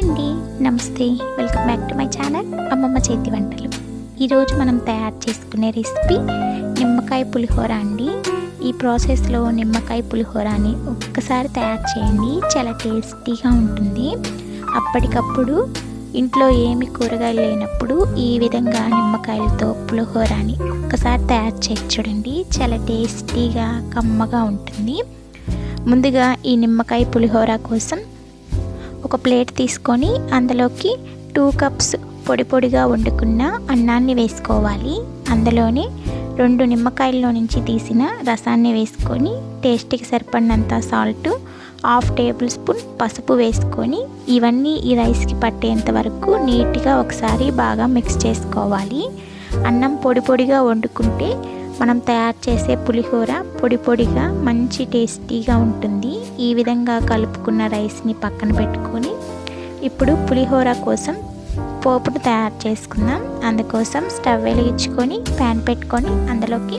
అండి, నమస్తే. Welcome back to my channel అమ్మమ్మ చేతి వంటలు. ఈరోజు మనం తయారు చేసుకునే రెసిపీ నిమ్మకాయ పులిహోర అండి. ఈ ప్రాసెస్లో నిమ్మకాయ పులిహోరని ఒక్కసారి తయారు చేయండి, చాలా టేస్టీగా ఉంటుంది. అప్పటికప్పుడు ఇంట్లో ఏమి కూరగాయలు లేనప్పుడు ఈ విధంగా నిమ్మకాయలతో పులిహోరని ఒక్కసారి తయారు చేసి చూడండి, చాలా టేస్టీగా కమ్మగా ఉంటుంది. ముందుగా ఈ నిమ్మకాయ పులిహోర కోసం ఒక ప్లేట్ తీసుకొని అందులోకి 2 కప్స్ పొడి పొడిగా వండుకున్న అన్నాన్ని వేసుకోవాలి. అందులోనే 2 నిమ్మకాయల్లో నుంచి తీసిన రసాన్ని వేసుకొని టేస్ట్కి సరిపడినంత సాల్ట్, 1/2 టేబుల్ స్పూన్ పసుపు వేసుకొని ఇవన్నీ ఈ రైస్కి పట్టేంత వరకు నీట్గా ఒకసారి బాగా మిక్స్ చేసుకోవాలి. అన్నం పొడి పొడిగా వండుకుంటే మనం తయారు చేసే పులిహోర పొడి పొడిగా మంచి టేస్టీగా ఉంటుంది. ఈ విధంగా కలుపుకున్న రైస్ని పక్కన పెట్టుకొని ఇప్పుడు పులిహోర కోసం పోపును తయారు చేసుకుందాం. అందుకోసం స్టవ్ వెలిగించుకొని ప్యాన్ పెట్టుకొని అందులోకి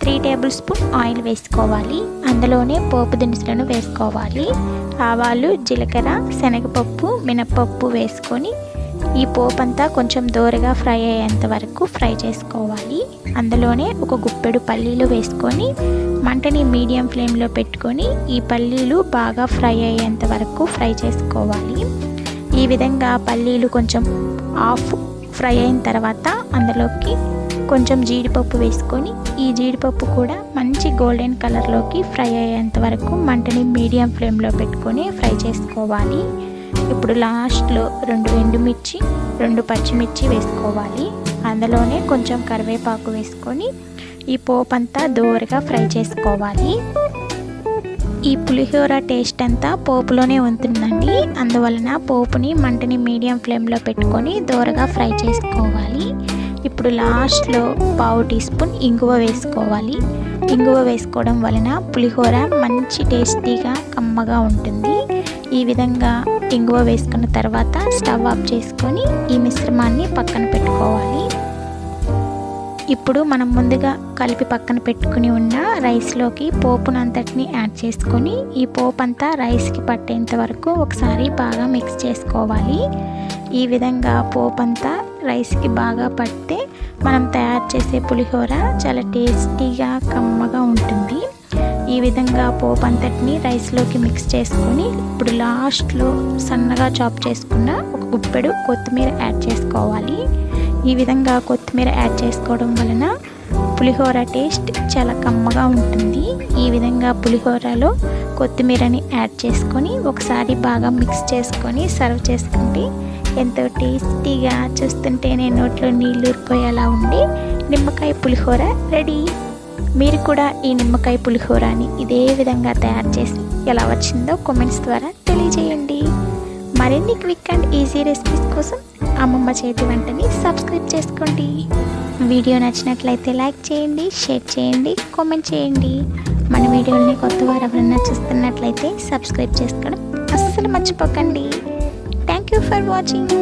3 టేబుల్ స్పూన్ ఆయిల్ వేసుకోవాలి. అందులోనే పోపు దినుసులను వేసుకోవాలి. ఆవాలు, జీలకర్ర, శనగపప్పు, మినపప్పు వేసుకొని ఈ పోపు అంతా కొంచెం దోరగా ఫ్రై అయ్యేంత వరకు ఫ్రై చేసుకోవాలి. అందులోనే ఒక గుప్పెడు పల్లీలు వేసుకొని మంటని మీడియం ఫ్లేమ్లో పెట్టుకొని ఈ పల్లీలు బాగా ఫ్రై అయ్యేంత వరకు ఫ్రై చేసుకోవాలి. ఈ విధంగా పల్లీలు కొంచెం హాఫ్ ఫ్రై అయిన తర్వాత అందులోకి కొంచెం జీడిపప్పు వేసుకొని ఈ జీడిపప్పు కూడా మంచి గోల్డెన్ కలర్లోకి ఫ్రై అయ్యేంత వరకు మంటని మీడియం ఫ్లేమ్లో పెట్టుకొని ఫ్రై చేసుకోవాలి. ఇప్పుడు లాస్ట్లో 2 ఎండుమిర్చి, 2 పచ్చిమిర్చి వేసుకోవాలి. అందులోనే కొంచెం కరివేపాకు వేసుకొని ఈ పోపు అంతా దోరగా ఫ్రై చేసుకోవాలి. ఈ పులిహోర టేస్ట్ అంతా పోపులోనే ఉంటుందండి. అందువలన పోపుని మంటని మీడియం ఫ్లేమ్లో పెట్టుకొని దోరగా ఫ్రై చేసుకోవాలి. ఇప్పుడు లాస్ట్లో 1/2 టీ స్పూన్ ఇంగువ వేసుకోవాలి. ఇంగువ వేసుకోవడం వలన పులిహోర మంచి టేస్టీగా కమ్మగా ఉంటుంది. ఈ విధంగా ఇంగువ వేసుకున్న తర్వాత స్టవ్ ఆఫ్ చేసుకొని ఈ మిశ్రమాన్ని పక్కన పెట్టుకోవాలి. ఇప్పుడు మనం ముందుగా కలిపి పక్కన పెట్టుకుని ఉన్న రైస్లోకి పోపునంతటిని యాడ్ చేసుకొని ఈ పోపు అంతా రైస్కి పట్టేంత వరకు ఒకసారి బాగా మిక్స్ చేసుకోవాలి. ఈ విధంగా పోపు అంతా రైస్కి బాగా పడితే మనం తయారు చేసే పులిహోర చాలా టేస్టీగా కమ్మగా ఉంటుంది. ఈ విధంగా పోపు అంతటిని రైస్లోకి మిక్స్ చేసుకొని ఇప్పుడు లాస్ట్లో సన్నగా చాప్ చేసుకున్న ఒక గుప్పెడు కొత్తిమీర యాడ్ చేసుకోవాలి. ఈ విధంగా కొత్తిమీర యాడ్ చేసుకోవడం వలన పులిహోర టేస్ట్ చాలా కమ్మగా ఉంటుంది. ఈ విధంగా పులిహోరలో కొత్తిమీరని యాడ్ చేసుకొని ఒకసారి బాగా మిక్స్ చేసుకొని సర్వ్ చేసుకుంటే ఎంతో టేస్టీగా, చూస్తుంటేనే నోట్లో నీళ్ళు ఊరిపోయేలా ఉండి నిమ్మకాయ పులిహోర రెడీ. మీరు కూడా ఈ నిమ్మకాయ పులిహోరని ఇదే విధంగా తయారు చేసి ఎలా వచ్చిందో కామెంట్స్ ద్వారా తెలియజేయండి. మరిన్ని క్విక్ అండ్ ఈజీ రెసిపీస్ కోసం అమ్మమ్మ చేతి వంటని సబ్స్క్రైబ్ చేసుకోండి. వీడియో నచ్చినట్లయితే లైక్ చేయండి, షేర్ చేయండి, కామెంట్ చేయండి. మన వీడియోని కొత్త వారు ఎవరైనా చూస్తున్నట్లయితే సబ్స్క్రైబ్ చేసుకోవడం అస్సలు మర్చిపోకండి. Thank you for watching.